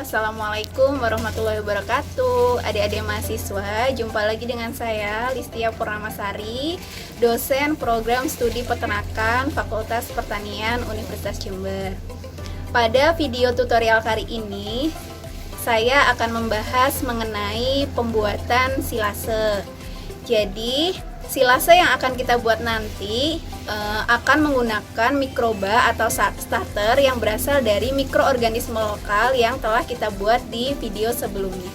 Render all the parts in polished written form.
Assalamualaikum warahmatullahi wabarakatuh. Adik-adik mahasiswa, jumpa lagi dengan saya Listia Purnamasari, dosen program studi peternakan Fakultas Pertanian Universitas Jember. Pada video tutorial kali ini, saya akan membahas mengenai pembuatan silase. Jadi, silase yang akan kita buat nanti akan menggunakan mikroba atau starter yang berasal dari mikroorganisme lokal yang telah kita buat di video sebelumnya.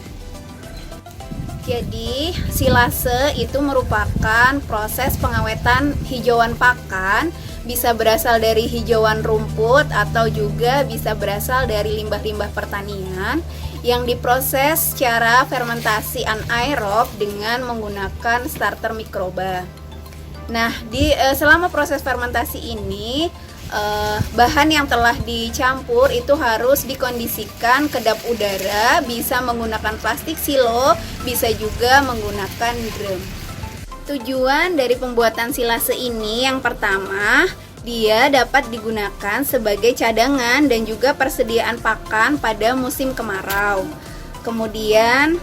Jadi, silase itu merupakan proses pengawetan hijauan pakan, bisa berasal dari hijauan rumput atau juga bisa berasal dari limbah-limbah pertanian yang diproses secara fermentasi anaerob dengan menggunakan starter mikroba. Nah, selama proses fermentasi ini, bahan yang telah dicampur itu harus dikondisikan kedap udara, bisa menggunakan plastik silo, bisa juga menggunakan drum. Tujuan dari pembuatan silase ini yang pertama, dia dapat digunakan sebagai cadangan dan juga persediaan pakan pada musim kemarau. Kemudian,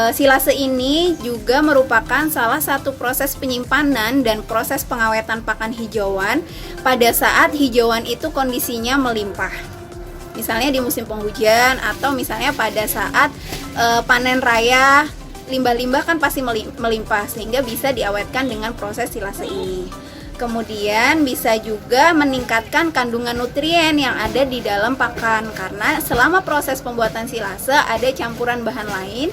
silase ini juga merupakan salah satu proses penyimpanan dan proses pengawetan pakan hijauan pada saat hijauan itu kondisinya melimpah. Misalnya di musim penghujan atau misalnya pada saat panen raya, limbah-limbah kan pasti melimpah sehingga bisa diawetkan dengan proses silase ini. Kemudian bisa juga meningkatkan kandungan nutrien yang ada di dalam pakan karena selama proses pembuatan silase ada campuran bahan lain,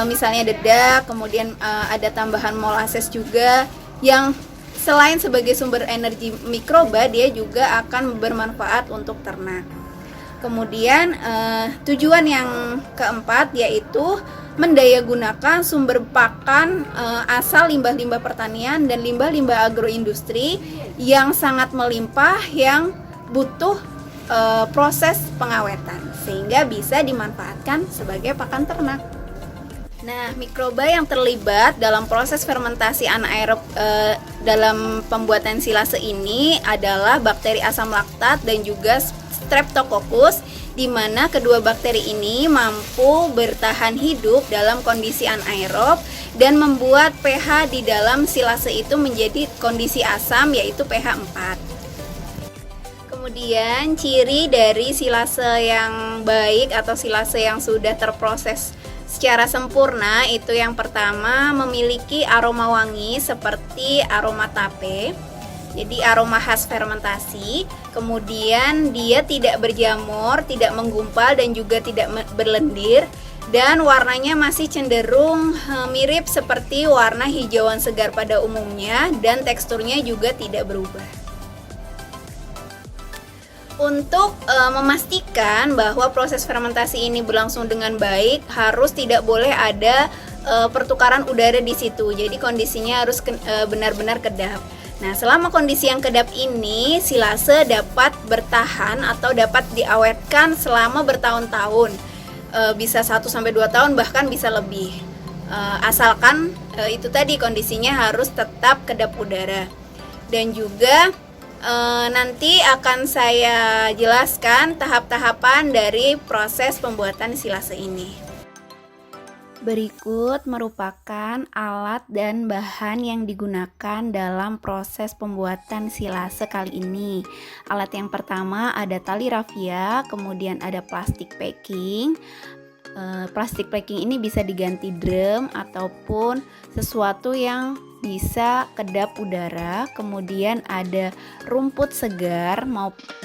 misalnya dedak, kemudian ada tambahan molases juga yang selain sebagai sumber energi mikroba, dia juga akan bermanfaat untuk ternak. Kemudian tujuan yang keempat yaitu mendayagunakan sumber pakan asal limbah-limbah pertanian dan limbah-limbah agroindustri yang sangat melimpah yang butuh proses pengawetan sehingga bisa dimanfaatkan sebagai pakan ternak. Nah, mikroba yang terlibat dalam proses fermentasi anaerob dalam pembuatan silase ini adalah bakteri asam laktat dan juga Streptococcus, di mana kedua bakteri ini mampu bertahan hidup dalam kondisi anaerob dan membuat pH di dalam silase itu menjadi kondisi asam, yaitu pH 4. Kemudian ciri dari silase yang baik atau silase yang sudah terproses secara sempurna itu yang pertama memiliki aroma wangi seperti aroma tape. Jadi aroma khas fermentasi. Kemudian dia tidak berjamur, tidak menggumpal dan juga tidak berlendir dan warnanya masih cenderung mirip seperti warna hijauan segar pada umumnya dan teksturnya juga tidak berubah. Untuk memastikan bahwa proses fermentasi ini berlangsung dengan baik, harus tidak boleh ada pertukaran udara di situ. Jadi kondisinya harus benar-benar kedap. Nah, selama kondisi yang kedap ini, silase dapat bertahan atau dapat diawetkan selama bertahun-tahun. Bisa 1-2 tahun, bahkan bisa lebih. Asalkan itu tadi kondisinya harus tetap kedap udara. Dan juga nanti akan saya jelaskan tahap-tahapan dari proses pembuatan silase ini. Berikut merupakan alat dan bahan yang digunakan dalam proses pembuatan silase kali ini. Alat yang pertama ada tali rafia, kemudian ada plastik packing. Plastik packing ini bisa diganti drum ataupun sesuatu yang bisa kedap udara. Kemudian ada rumput segar,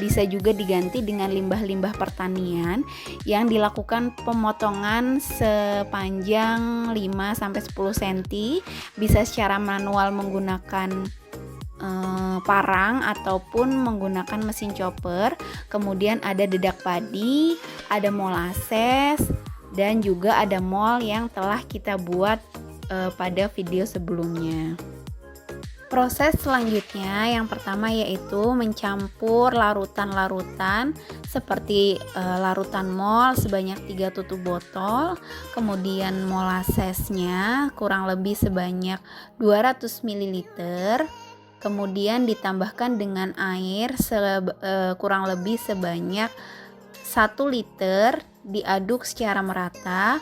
bisa juga diganti dengan limbah-limbah pertanian yang dilakukan pemotongan sepanjang 5-10 cm, bisa secara manual menggunakan parang ataupun menggunakan mesin chopper. Kemudian ada dedak padi, ada molases dan juga ada mol yang telah kita buat pada video sebelumnya. Proses selanjutnya yang pertama yaitu mencampur larutan-larutan seperti larutan mol sebanyak 3 tutup botol, kemudian molasesnya kurang lebih sebanyak 200 ml, kemudian ditambahkan dengan air kurang lebih sebanyak 1 liter diaduk secara merata.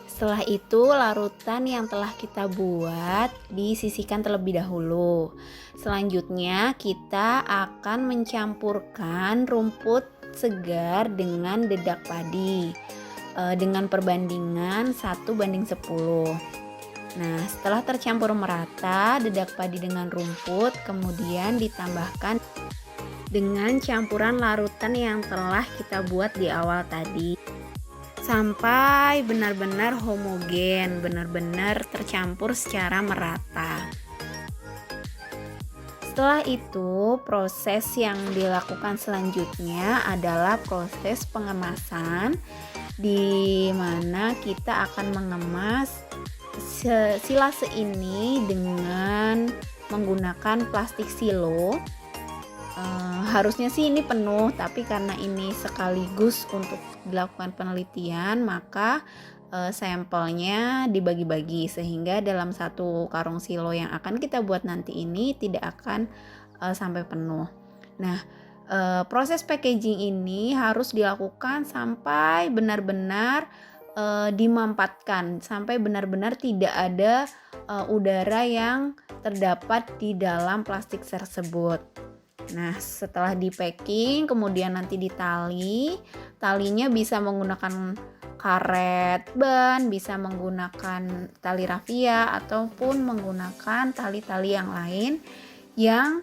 Setelah itu larutan yang telah kita buat disisihkan terlebih dahulu. Selanjutnya kita akan mencampurkan rumput segar dengan dedak padi dengan perbandingan 1:10. Nah, setelah tercampur merata dedak padi dengan rumput, kemudian ditambahkan dengan campuran larutan yang telah kita buat di awal tadi sampai benar-benar homogen, benar-benar tercampur secara merata. Setelah itu, proses yang dilakukan selanjutnya adalah proses pengemasan, di mana kita akan mengemas silase ini dengan menggunakan plastik silo. Harusnya sih ini penuh, tapi karena ini sekaligus untuk dilakukan penelitian, maka sampelnya dibagi-bagi sehingga dalam satu karung silo yang akan kita buat nanti ini tidak akan sampai penuh. Nah, proses packaging ini harus dilakukan sampai benar-benar dimampatkan, sampai benar-benar tidak ada udara yang terdapat di dalam plastik tersebut. Nah, setelah di packing kemudian nanti ditali. Talinya bisa menggunakan karet ban, bisa menggunakan tali rafia ataupun menggunakan tali-tali yang lain yang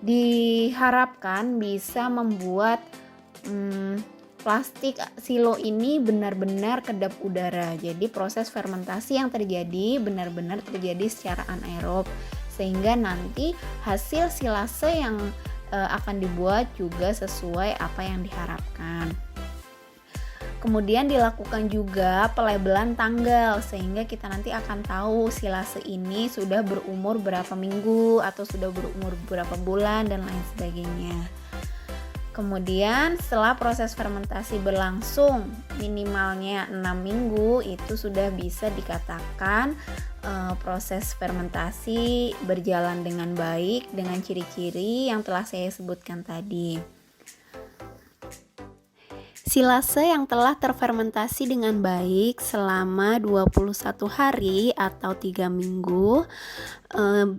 diharapkan bisa membuat plastik silo ini benar-benar kedap udara. Jadi proses fermentasi yang terjadi benar-benar terjadi secara anaerob, sehingga nanti hasil silase yang akan dibuat juga sesuai apa yang diharapkan. Kemudian dilakukan juga pelabelan tanggal, sehingga kita nanti akan tahu silase ini sudah berumur berapa minggu atau sudah berumur berapa bulan dan lain sebagainya. Kemudian setelah proses fermentasi berlangsung minimalnya 6 minggu, itu sudah bisa dikatakan proses fermentasi berjalan dengan baik dengan ciri-ciri yang telah saya sebutkan tadi. Silase yang telah terfermentasi dengan baik selama 21 hari atau 3 minggu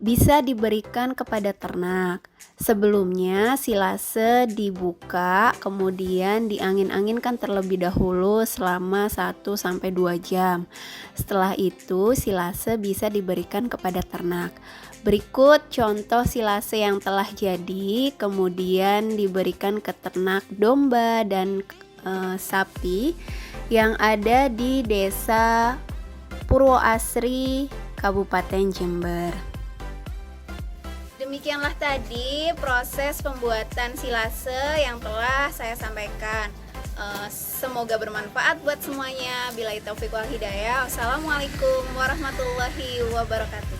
bisa diberikan kepada ternak. Sebelumnya silase dibuka kemudian diangin-anginkan terlebih dahulu selama 1-2 jam. Setelah itu silase bisa diberikan kepada ternak. Berikut contoh silase yang telah jadi kemudian diberikan ke ternak domba dan sapi yang ada di Desa Purwoasri, Kabupaten Jember. Demikianlah tadi proses pembuatan silase yang telah saya sampaikan. Semoga bermanfaat buat semuanya. Billahi taufiq wal hidayah. Wassalamualaikum warahmatullahi wabarakatuh.